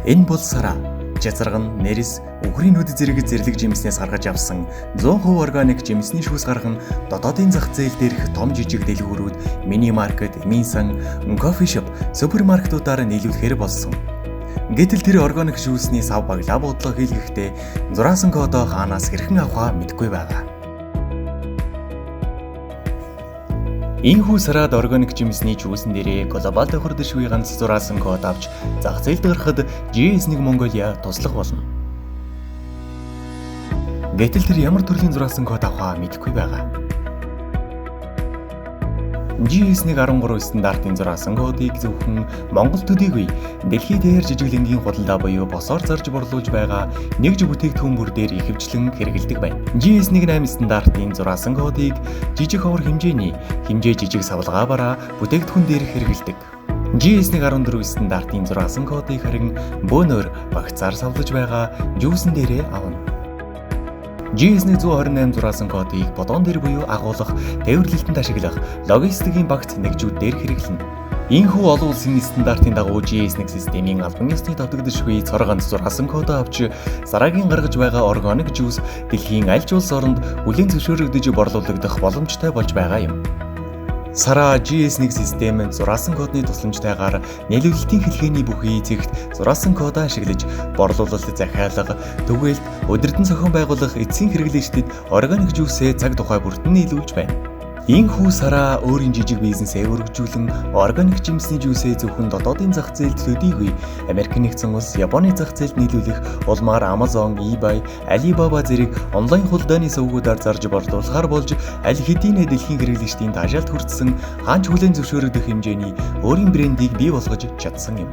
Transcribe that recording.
Энэ бол сараа. Жазарган, нэрэс, үхрийн нүд зэрэг зэрлэг жимснээс гаргаж авсан 100% органик жимсний шүүс гарган дотоодын зах зээл дээрх том жижиг дэлгүүрүүд, мини маркет, минсан, кофе шоп, супермаркетуудаар нийлүүлэхээр болсон. Гэтэл тэр органик шүүсний сав баглаа бодлого хийлгэхдээ зураасан кодоо хаанаас хэрхэн авахаа мэдэхгүй байгаа. Энэхүү сараад органик жимсний шүүсэн дээрээ глобал тохирдошгүй ганц зураасан код авч зах зээлд гаргахад GS1 Mongolia туслах болно. Гэтэл тэр ямар төрлийн зураасан код авахаа мэдэхгүй байгаа. GS1 13 стандартын зураасан кодыг зөвхөн Монгол төдийгүй дэлхийд даяар жижиг лингийн худалдаа буюу босоор зарж борлуулж байгаа нэгж бүтээгдэхүүн бүр дээр ихэвчлэн хэрэгэлдэг байна. GS1 8 стандартын зураасан кодыг жижиг ховор хэмжээ жижиг савлгаа бараа бүтээгдэхүүн дээр хэрэгэлдэг. GS1 14 стандартын зураасан кодыг харин бөөнөр багцаар савлаж байгаа жүүсэн дээрээ авна. GS1 128 зураасан кодыг бодон дээр буюу агуулгах, тээвэрлэлтэнд ашиглах логистикийн багц нэгжүүд дээр хэрэглэнэ. Ийхүү олон улсын стандартын дагуу GS1 системийн албан ёсны давтагдшгүй цор ганц зураасан кодоо авч сараагийн гаргаж байгаа органик жуус дэлхийн аль ч улс оронд хүлээн зөвшөөрөгдөж борлуулагдах боломжтой болж байгаа юм. Сараа GS1 системэнд зураасан кодны тусламжтайгаар нийлүүлэлтийн хэлхээний бүхий зэгт зураасан кодоо ашиглаж борлуулалт захиалга, түгээлт, удирдан зохион байгуулах эцсийн хэрэглэгчдэд органик жуусээ цаг тухай бүртэн нийлүүлж байна. Ийхүү сараа өөрийн жижиг бизнесээ өргөжүүлэн органик жимсний жуусээ зөвхөн дотоодын зах зээлд төдийгүй Америк нэгдсэн улс, Японы зах зээлд нийлүүлэх улмаар Amazon, eBay, Alibaba зэрэг онлайн худалдааны сувгуудаар зарж борлуулахаар болж аль хэдийн дэлхийн хэрэглэгчдийн таашаалд хүртсэн хаанч хүлээн зөвшөөрөгдөх хэмжээний өөрийн брендийг бий болгож чадсан юм.